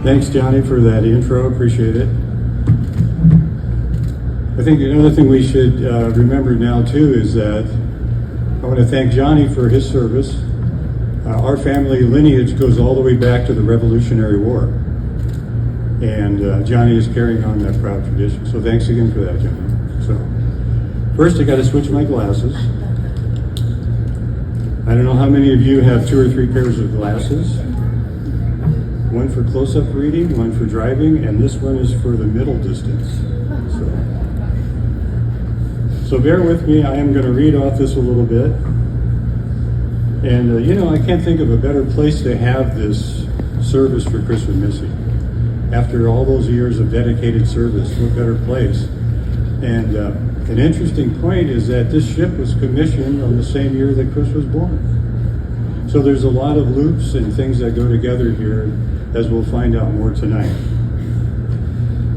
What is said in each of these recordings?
Thanks, Johnny, for that intro. Appreciate it. I think another thing we should remember now, too, is that I want to thank Johnny for his service. Our family lineage goes all the way back to the Revolutionary War. And Johnny is carrying on that proud tradition. So thanks again for that, Johnny. So first, I got to switch my glasses. I don't know how many of you have 2 or 3 pairs of glasses. One for close-up reading, one for driving, and this one is for the middle distance. So bear with me. I am going to read off this a little bit. And, I can't think of a better place to have this service for Chris and Missy. After all those years of dedicated service, what better place? And an interesting point is that this ship was commissioned on the same year that Chris was born. So there's a lot of loops and things that go together here, as we'll find out more tonight.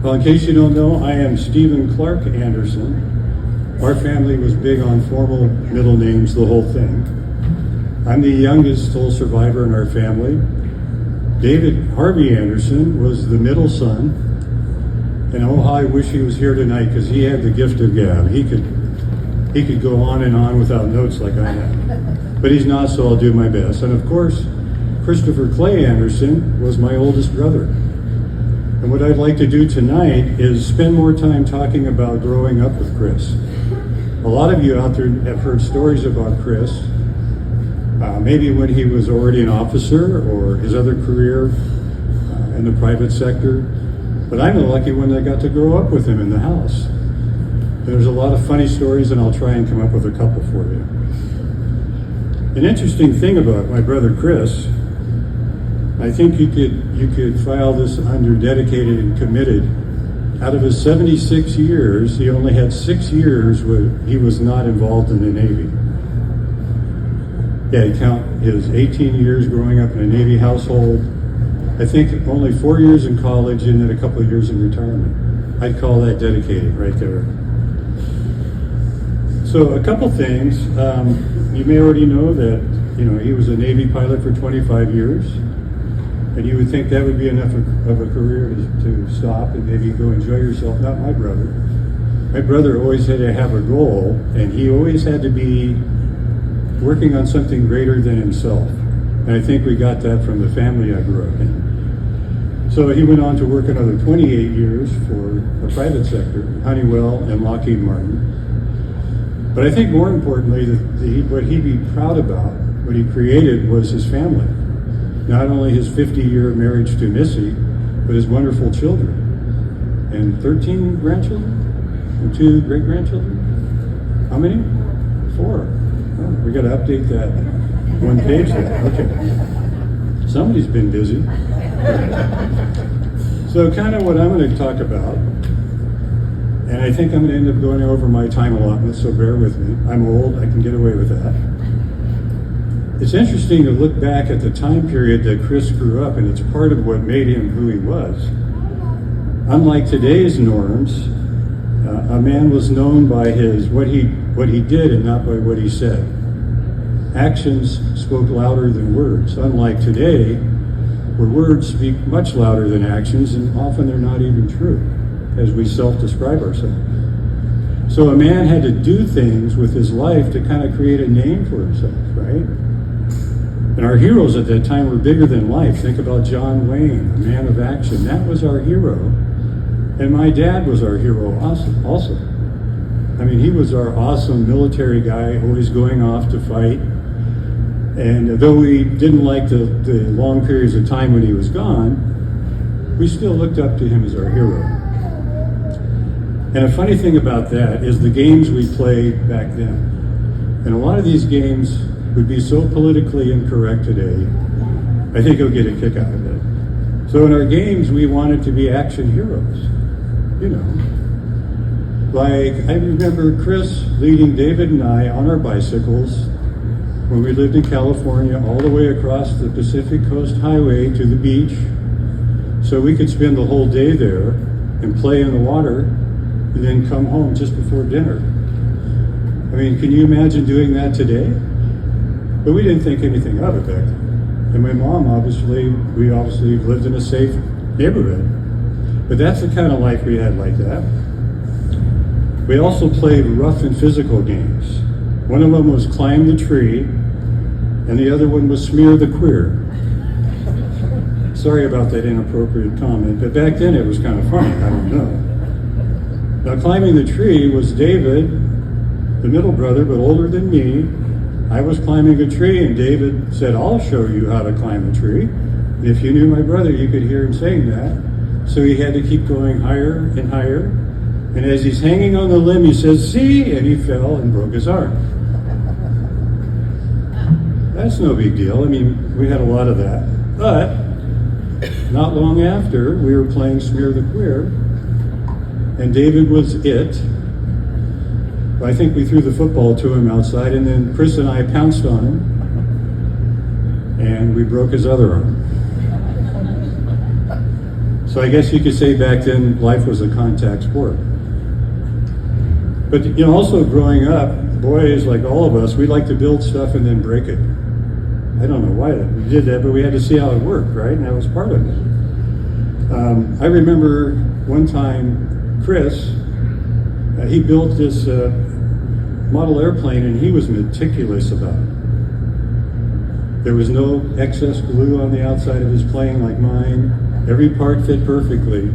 Well, in case you don't know, I am Stephen Clark Anderson. Our family was big on formal middle names, the whole thing. I'm the youngest sole survivor in our family. David Harvey Anderson was the middle son. And oh, how I wish he was here tonight, because he had the gift of gab. He could go on and on without notes like I have. But he's not, so I'll do my best. And of course, Christopher Clay Anderson was my oldest brother. And what I'd like to do tonight is spend more time talking about growing up with Chris. A lot of you out there have heard stories about Chris, maybe when he was already an officer or his other career in the private sector. But I'm the lucky one that got to grow up with him in the house. There's a lot of funny stories, and I'll try and come up with a couple for you. An interesting thing about my brother Chris, I think you could file this under dedicated and committed. Out of his 76 years, he only had 6 years where he was not involved in the Navy. Yeah, you count his 18 years growing up in a Navy household. I think only 4 years in college and then a couple of years in retirement. I'd call that dedicated right there. So a couple things. You may already know that he was a Navy pilot for 25 years. And you would think that would be enough of a career to stop and maybe go enjoy yourself. Not my brother. My brother always had to have a goal, and he always had to be working on something greater than himself. And I think we got that from the family I grew up in. So he went on to work another 28 years for the private sector, Honeywell and Lockheed Martin. But I think more importantly, what he'd be proud about, what he created, was his family. Not only his 50-year marriage to Missy, but his wonderful children. And 13 grandchildren? And 2 great-grandchildren? How many? 4. Oh, we got to update that one page there. Okay. Somebody's been busy. So kind of what I'm going to talk about, and I think I'm going to end up going over my time allotment, so bear with me. I'm old, I can get away with that. It's interesting to look back at the time period that Chris grew up, and it's part of what made him who he was. Unlike today's norms, a man was known by what he did and not by what he said. Actions spoke louder than words, unlike today, where words speak much louder than actions, and often they're not even true, as we self-describe ourselves. So a man had to do things with his life to kind of create a name for himself, right? And our heroes at that time were bigger than life. Think about John Wayne, a man of action. That was our hero. And my dad was our hero also. I mean, he was our awesome military guy, always going off to fight. And though we didn't like the long periods of time when he was gone, we still looked up to him as our hero. And a funny thing about that is the games we played back then. And a lot of these games would be so politically incorrect today, I think you'll get a kick out of it. So in our games, we wanted to be action heroes. Like, I remember Chris leading David and I on our bicycles when we lived in California, all the way across the Pacific Coast Highway to the beach, so we could spend the whole day there and play in the water and then come home just before dinner. I mean, can you imagine doing that today? But we didn't think anything of it back then. And my mom, we obviously lived in a safe neighborhood. But that's the kind of life we had like that. We also played rough and physical games. One of them was climb the tree, and the other one was smear the queer. Sorry about that inappropriate comment, but back then it was kind of funny, I don't know. Now, climbing the tree was David, the middle brother, but older than me. I was climbing a tree, and David said, I'll show you how to climb a tree. And if you knew my brother, you could hear him saying that. So he had to keep going higher and higher. And as he's hanging on the limb, he says, see, and he fell and broke his arm. That's no big deal. I mean, we had a lot of that. But not long after, we were playing Smear the Queer, and David was it. I think we threw the football to him outside, and then Chris and I pounced on him, and we broke his other arm. So I guess you could say back then life was a contact sport. But you know, also growing up, boys like all of us, we like to build stuff and then break it. I don't know why we did that, but we had to see how it worked, right? And that was part of it. I remember one time, Chris, he built this model airplane, and he was meticulous about it. There was no excess glue on the outside of his plane like mine. Every part fit perfectly.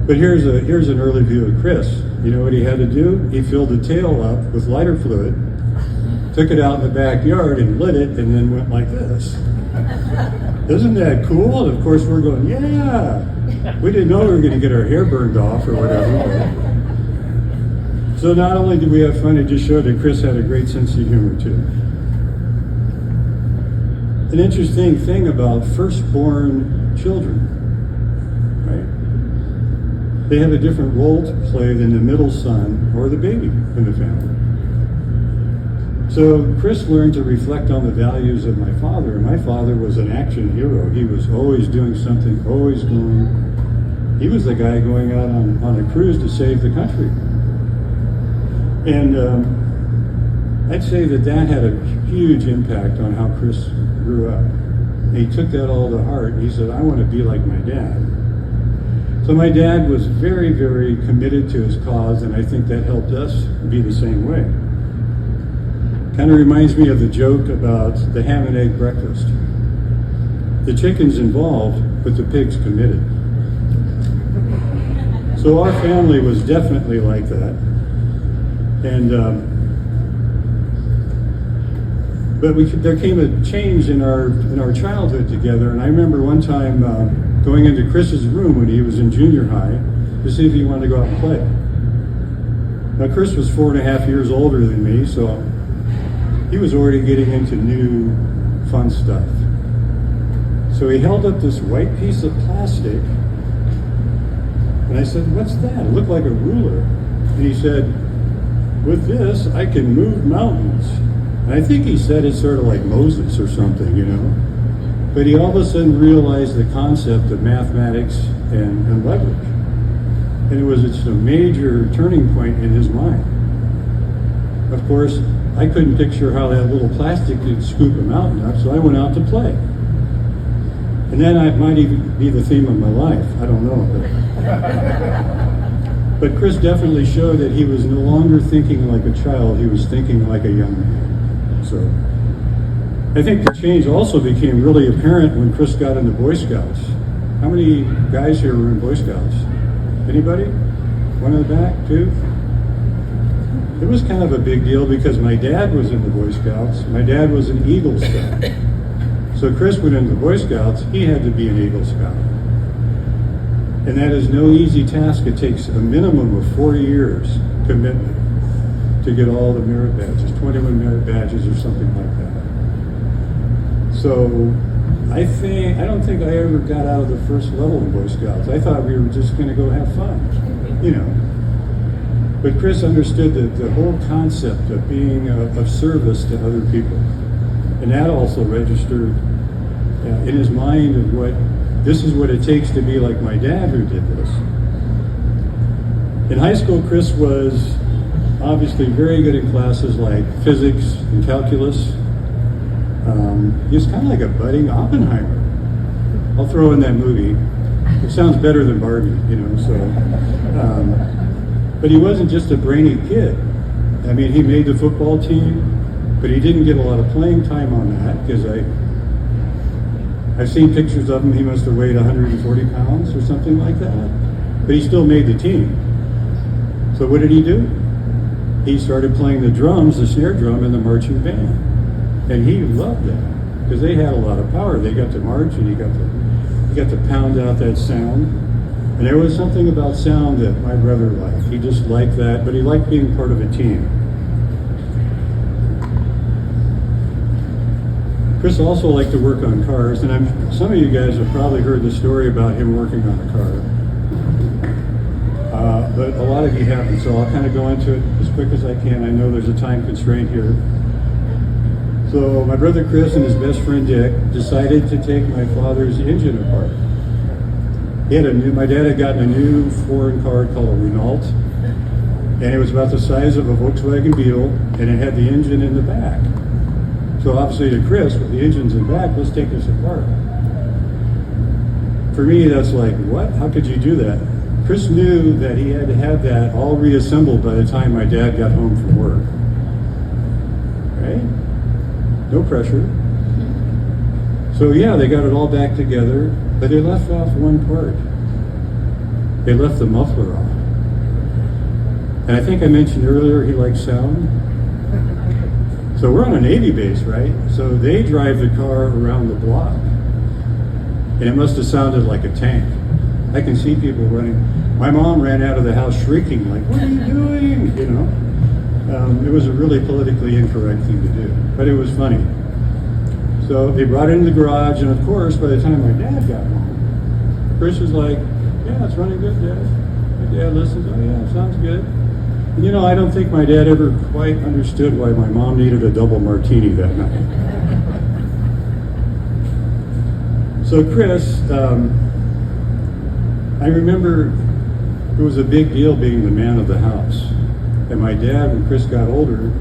But here's an early view of Chris. You know what he had to do? He filled the tail up with lighter fluid, took it out in the backyard and lit it, and then went like this. Isn't that cool? And of course we're going, yeah. We didn't know we were going to get our hair burned off or whatever. So not only did we have fun, it just showed that Chris had a great sense of humor too. An interesting thing about firstborn children, right? They have a different role to play than the middle son or the baby in the family. So Chris learned to reflect on the values of my father. My father was an action hero. He was always doing something, always going. He was the guy going out on a cruise to save the country. And I'd say that had a huge impact on how Chris grew up. And he took that all to heart, and he said, I want to be like my dad. So my dad was very, very committed to his cause, and I think that helped us be the same way. Kind of reminds me of the joke about the ham and egg breakfast. The chicken's involved, but the pig's committed. So our family was definitely like that. And but there came a change in our childhood together. And I remember one time going into Chris's room when he was in junior high to see if he wanted to go out and play. Now Chris was 4.5 years older than me, so he was already getting into new fun stuff. So he held up this white piece of plastic, and I said, what's that? It looked like a ruler. And he said, with this, I can move mountains. And I think he said it's sort of like Moses or something, you know. But he all of a sudden realized the concept of mathematics and leverage. And it was just a major turning point in his mind. Of course, I couldn't picture how that little plastic could scoop a mountain up, so I went out to play. And then it might even be the theme of my life. I don't know. But Chris definitely showed that he was no longer thinking like a child, he was thinking like a young man. So I think the change also became really apparent when Chris got in the Boy Scouts. How many guys here were in Boy Scouts? Anybody? One in the back, two? It was kind of a big deal because my dad was in the Boy Scouts. My dad was an Eagle Scout. So Chris went into the Boy Scouts, he had to be an Eagle Scout. And that is no easy task. It takes a minimum of 4 years commitment to get all the merit badges, 21 merit badges or something like that. So I don't think I ever got out of the first level in Boy Scouts. I thought we were just going to go have fun, you know. But Chris understood the whole concept of being of service to other people. And that also registered in his mind of this is what it takes to be like my dad who did this. In high school, Chris was obviously very good in classes like physics and calculus. He was kind of like a budding Oppenheimer. I'll throw in that movie. It sounds better than Barbie, so. But he wasn't just a brainy kid. I mean, he made the football team, but he didn't get a lot of playing time on that because I've seen pictures of him. He must have weighed 140 pounds or something like that. But he still made the team. So what did he do? He started playing the drums, the snare drum, in the marching band. And he loved that because they had a lot of power. They got to march and he got to pound out that sound. And there was something about sound that my brother liked. He just liked that, but he liked being part of a team. Chris also liked to work on cars, and some of you guys have probably heard the story about him working on a car. But a lot of you haven't, so I'll kind of go into it as quick as I can. I know there's a time constraint here. So my brother Chris and his best friend Dick decided to take my father's engine apart. My dad had gotten a new foreign car called a Renault, and it was about the size of a Volkswagen Beetle, and it had the engine in the back. So obviously to Chris, with the engine's in the back, let's take this apart. For me, that's like, what? How could you do that? Chris knew that he had to have that all reassembled by the time my dad got home from work. Right? No pressure. So yeah, they got it all back together, but they left off one part. They left the muffler off. And I think I mentioned earlier he likes sound. So we're on a Navy base, right? So they drive the car around the block. And it must have sounded like a tank. I can see people running. My mom ran out of the house shrieking, like, what are you doing? It was a really politically incorrect thing to do, but it was funny. So they brought it in the garage, and of course, by the time my dad got home, Chris was like, yeah, it's running good, Dad. My dad listens, oh yeah, sounds good. And I don't think my dad ever quite understood why my mom needed a double martini that night. So Chris, I remember it was a big deal being the man of the house. And my dad, when Chris got older,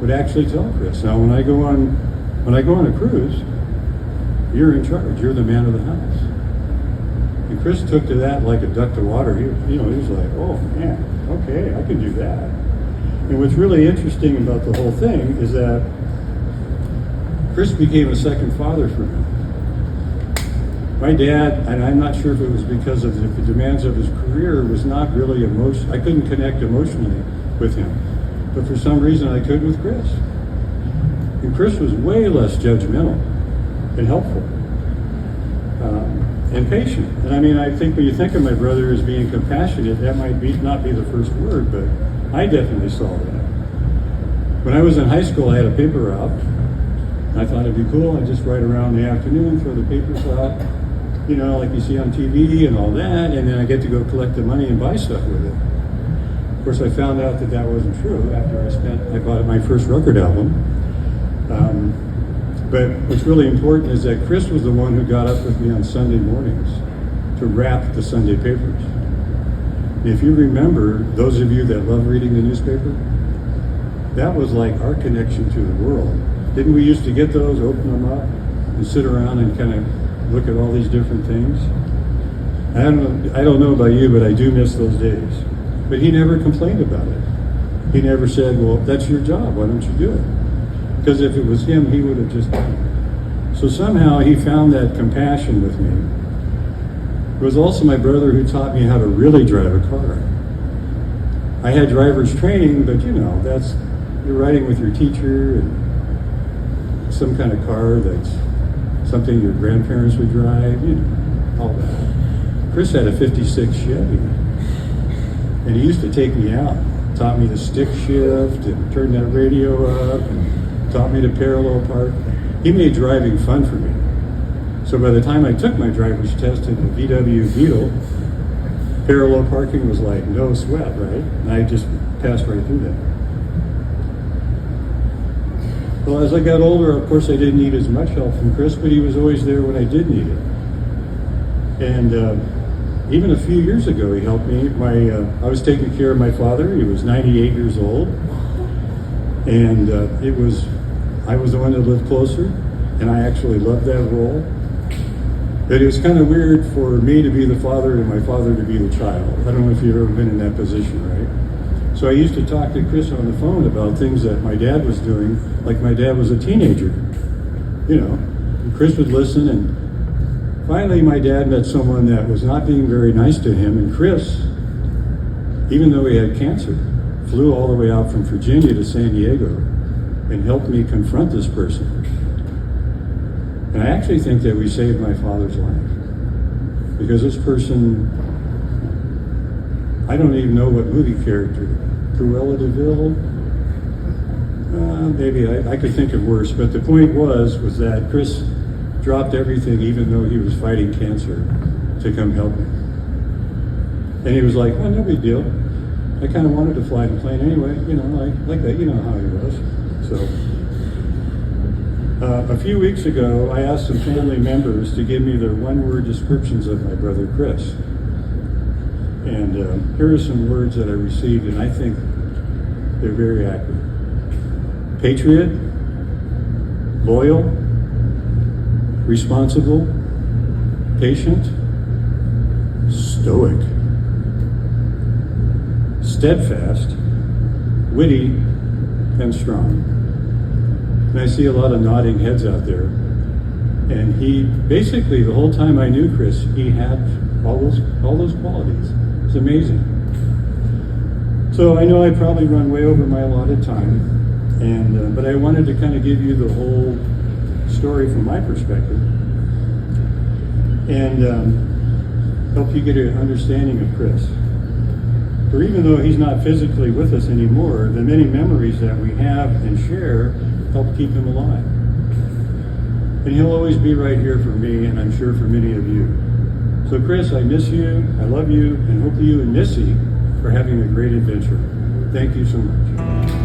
would actually tell Chris, now when I go on a cruise, you're in charge. You're the man of the house. And Chris took to that like a duck to water. He was like, oh man, okay, I can do that. And what's really interesting about the whole thing is that Chris became a second father for me. My dad, and I'm not sure if it was because of the demands of his career, was not really I couldn't connect emotionally with him. But for some reason I could with Chris. And Chris was way less judgmental and helpful and patient. And I mean, I think when you think of my brother as being compassionate, that might not be the first word, but I definitely saw that. When I was in high school, I had a paper route. I thought it'd be cool. I'd just ride around in the afternoon, throw the papers out, like you see on TV and all that, and then I get to go collect the money and buy stuff with it. Of course, I found out that wasn't true after I bought my first record album. But what's really important is that Chris was the one who got up with me on Sunday mornings to wrap the Sunday papers. And if you remember, those of you that love reading the newspaper, that was like our connection to the world. Didn't we used to get those, open them up, and sit around and kind of look at all these different things? I don't know about you, but I do miss those days. But he never complained about it. He never said, well, that's your job, why don't you do it? Because if it was him, he would have just done it. So somehow he found that compassion with me. It was also my brother who taught me how to really drive a car. I had driver's training, but you're riding with your teacher and some kind of car that's something your grandparents would drive, all that. Chris had a 56 Chevy, and he used to take me out, taught me to stick shift and turn that radio up, and taught me to parallel park. He made driving fun for me. So by the time I took my driver's test in the VW Beetle, parallel parking was like no sweat, right? And I just passed right through that. Well, as I got older, of course, I didn't need as much help from Chris, but he was always there when I did need it. And even a few years ago, he helped me. I was taking care of my father. He was 98 years old. And I was the one that lived closer, and I actually loved that role. But it was kind of weird for me to be the father and my father to be the child. I don't know if you've ever been in that position, right? So I used to talk to Chris on the phone about things that my dad was doing, like my dad was a teenager, you know. And Chris would listen, and finally my dad met someone that was not being very nice to him, and Chris, even though he had cancer, flew all the way out from Virginia to San Diego and helped me confront this person. And I actually think that we saved my father's life. Because this person, I don't even know what movie character, Cruella de Vil? Maybe I could think of worse, but the point was that Chris dropped everything even though he was fighting cancer to come help me. And he was like, well, no big deal. I kind of wanted to fly the plane anyway, you know, like that, you know how he was. So. A few weeks ago, I asked some family members to give me their one-word descriptions of my brother Chris. And here are some words that I received, and I think they're very accurate. Patriot, loyal, responsible, patient, stoic, steadfast, witty, and strong. And I see a lot of nodding heads out there. And he, basically, the whole time I knew Chris, he had all those qualities. It's amazing. So I know I probably run way over my allotted time, and but I wanted to kind of give you the whole story from my perspective, and help you get an understanding of Chris. For even though he's not physically with us anymore, the many memories that we have and share help keep him alive. And he'll always be right here for me, and I'm sure for many of you. So Chris, I miss you, I love you, and hope you and Missy are having a great adventure. Thank you so much.